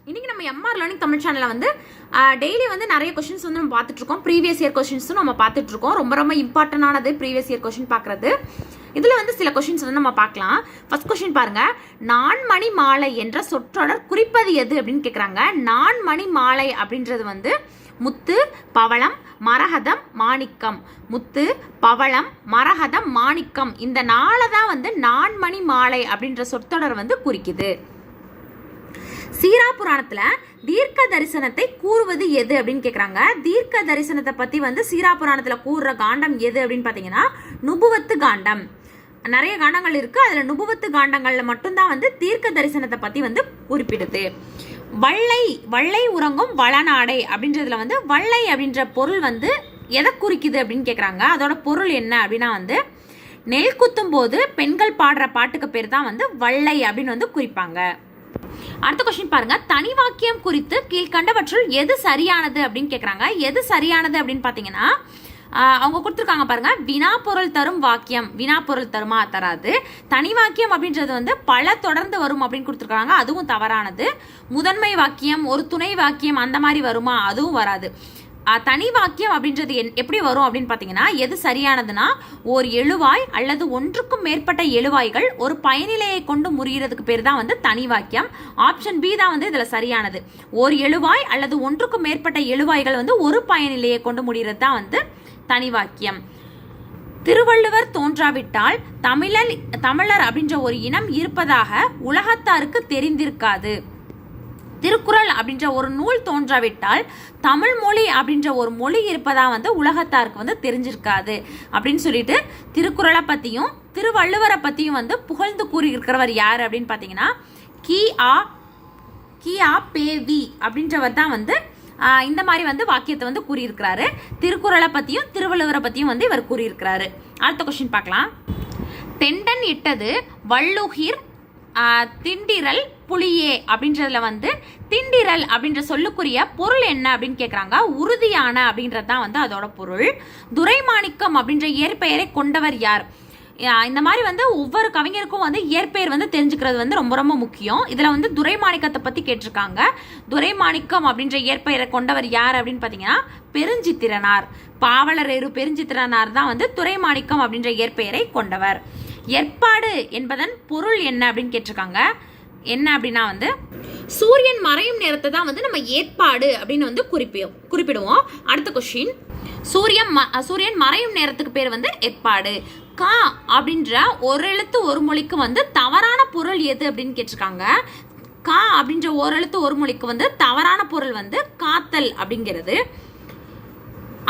இன்னைக்கு நம்ம MR learning Tamil சேனல்ல வந்து டெய்லி வந்து நிறைய क्वेश्चंस வந்து நம்ம பார்த்துட்டு இருக்கோம். ப்ரீவியஸ் இயர் क्वेश्चंसும் நம்ம பார்த்துட்டு இருக்கோம். ரொம்ப ரொம்ப இம்பார்ட்டன்டானது ப்ரீவியஸ் இயர் क्वेश्चन பார்க்கிறது. இதுல வந்து சில क्वेश्चंस வந்து நம்ம பார்க்கலாம். ஃபர்ஸ்ட் क्वेश्चन பாருங்க. நான்மணி மாலை என்ற சொற்றொடர் குறிப்பது எது அப்படினு கேக்குறாங்க. நான்மணி மாலை அப்படின்றது வந்து முத்து, பவளம், மரகதம், மாணிக்கம். முத்து, பவளம், மரகதம், மாணிக்கம் இந்த நாளை தான் வந்து நான்மணி மாலை அப்படின்ற சொற்றொடர் வந்து குறிக்குது. சீரா புராணத்துல தீர்க்க தரிசனத்தை கூறுவது எது அப்படின்னு கேக்குறாங்க. தீர்க்க தரிசனத்தை பத்தி வந்து சீரா புராணத்துல கூறுற காண்டம் எது அப்படின்னு பாத்தீங்கன்னா நுபுவத்து காண்டம். நிறைய காண்டங்கள் இருக்கு, அதுல நுபுவத்து காண்டங்கள்ல மட்டும்தான் வந்து தீர்க்க தரிசனத்தை பத்தி வந்து குறிப்பிடுது. வள்ளை வள்ளை உறங்கும் வளநாடை அப்படின்றதுல வந்து வள்ளை அப்படின்ற பொருள் வந்து எதை குறிக்குது அப்படின்னு கேக்குறாங்க. அதோட பொருள் என்ன அப்படின்னா வந்து நெல் குத்தும் போது பெண்கள் பாடுற பாட்டுக்கு பேர் தான் வந்து வள்ளை அப்படின்னு வந்து குறிப்பாங்க. அடுத்த क्वेश्चन பாருங்க. தனி வாக்கியம் குறித்து கீழ்கண்டவற்றுள் எது சரியானது அப்படின்னு கேக்குறாங்க. எது சரியானது அப்படின்னு பாத்தீங்கன்னா அவங்க கொடுத்துருக்காங்க பாருங்க. வினா பொருள் தரும் வாக்கியம். வினா பொருள் தருமா? தராது. தனி வாக்கியம் அப்படின்றது வந்து பல தொடர்ந்து வரும் அப்படின்னு கொடுத்துருக்காங்க, அதுவும் தவறானது. முதன்மை வாக்கியம், ஒரு துணை வாக்கியம் அந்த மாதிரி வருமா? அதுவும் வராது. தனி வாக்கியம் அப்படின்றது எப்படி வரும் அப்படின்னு பாத்தீங்கன்னா எது சரியானதுன்னா ஒரு எழுவாய் அல்லது ஒன்றுக்கும் மேற்பட்ட எழுவாய்கள் ஒரு பயனிலையை கொண்டு முறியறதுக்கு பேர் தான் வந்து தனி வாக்கியம். ஆப்ஷன் பி தான் வந்து இதுல சரியானது. ஒரு எழுவாய் அல்லது ஒன்றுக்கும் மேற்பட்ட எழுவாய்கள் வந்து ஒரு பயனிலையை கொண்டு முடியறது தான் வந்து தனி வாக்கியம். திருவள்ளுவர் தோன்றாவிட்டால் தமிழர் அப்படின்ற ஒரு இனம் இருப்பதாக உலகத்தாருக்கு தெரிந்திருக்காது. திருக்குறள் அப்படின்ற ஒரு நூல் தோன்றாவிட்டால் தமிழ் மொழி அப்படின்ற ஒரு மொழி இருப்பதா வந்து உலகத்தாருக்கு வந்து தெரிஞ்சிருக்காது அப்படின்னு சொல்லிட்டு திருக்குறளை பத்தியும் திருவள்ளுவரை பத்தியும் வந்து புகழ்ந்து கூறி இருக்கிறவர் யாரு அப்படின்னு பாத்தீங்கன்னா கிஆ பேவி அப்படின்றவர் தான் வந்து இந்த மாதிரி வந்து வாக்கியத்தை வந்து கூறியிருக்கிறாரு. திருக்குறளை பத்தியும் திருவள்ளுவரை பத்தியும் வந்து இவர் கூறியிருக்கிறாரு. அடுத்த क्वेश्चन பார்க்கலாம். தெண்டன் இட்டது வள்ளுகிர் திண்டிரல் புலியே அப்படின்றதுல வந்து திண்டிரல் அப்படின்ற சொல்லுக்குரிய பொருள் என்ன அப்படின்னு கேக்குறாங்க. உறுதியான அப்படின்றது தான் வந்து அதோட பொருள். துரைமாணிக்கம் அப்படின்ற இயற்பெயரை கொண்டவர் யார்? இந்த மாதிரி வந்து ஒவ்வொரு கவிஞருக்கும் வந்து இயற்பெயர் வந்து தெரிஞ்சுக்கிறது வந்து ரொம்ப ரொம்ப முக்கியம். இதுல வந்து துரைமாணிக்கத்தை பத்தி கேட்டிருக்காங்க. துரைமாணிக்கம் அப்படின்ற இயற்பெயரை கொண்டவர் யார் அப்படின்னு பாத்தீங்கன்னா பெருஞ்சித்திரனார். பாவலரேறு பெருஞ்சித்திரனார் தான் வந்து துரைமாணிக்கம் அப்படின்ற இயற்பெயரை கொண்டவர். ஏற்பாடு என்பதன் பொருள் என்ன அப்படின்னு கேட்டிருக்காங்க. என்ன அப்படின்னா வந்து சூரியன் மறையும் நேரத்தை தான் வந்து நம்ம ஏற்பாடு அப்படின்னு வந்து குறிப்பிடுவோம். அடுத்த கொஸ்டின். சூரியன் மறையும் நேரத்துக்கு பேர் வந்து ஏற்பாடு. கா அப்படின்ற ஒரு எழுத்து ஒரு மொழிக்கு வந்து தவறான பொருள் எது அப்படின்னு கேட்டிருக்காங்க. கா அப்படின்ற ஒரு எழுத்து ஒரு மொழிக்கு வந்து தவறான பொருள் வந்து காத்தல் அப்படிங்கிறது.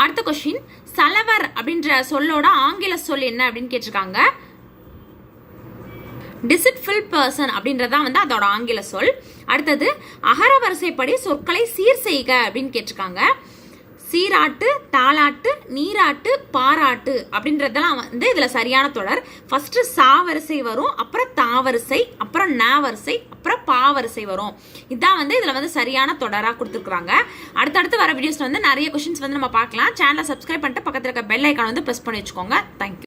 அடுத்த கொஸ்டின். சலவர் அப்படின்ற சொல்லோட ஆங்கில சொல் என்ன அப்படின்னு கேட்டிருக்காங்க. டிசிட்ஃபுல் பர்சன் அப்படின்றதான் வந்து அதோட ஆங்கில சொல். அடுத்தது அகர வரிசைப்படி சொற்களை சீர் செய்க அப்படின்னு கேட்டிருக்காங்க. சீராட்டு, தாளாட்டு, நீராட்டு, பாராட்டு அப்படின்றதெல்லாம் வந்து இதுல சரியான தொடர். ஃபர்ஸ்ட் சா வரிசை வரும், அப்புறம் தா வரிசை, அப்புறம் ந வரிசை, அப்புறம் பா வரிசை வரும். இதான் வந்து இதுல வந்து சரியான தொடரா கொடுத்துருக்காங்க. அடுத்தடுத்து வர வீடியோஸ்ல வந்து நிறைய क्वेश्चंस வந்து நம்ம பார்க்கலாம். சேனலை சப்ஸ்கிரைப் பண்ணிட்டு பக்கத்துல இருக்க பெல் ஐக்கான் வந்து பிரஸ் பண்ணி வச்சுக்கோங்க. தேங்க்யூ.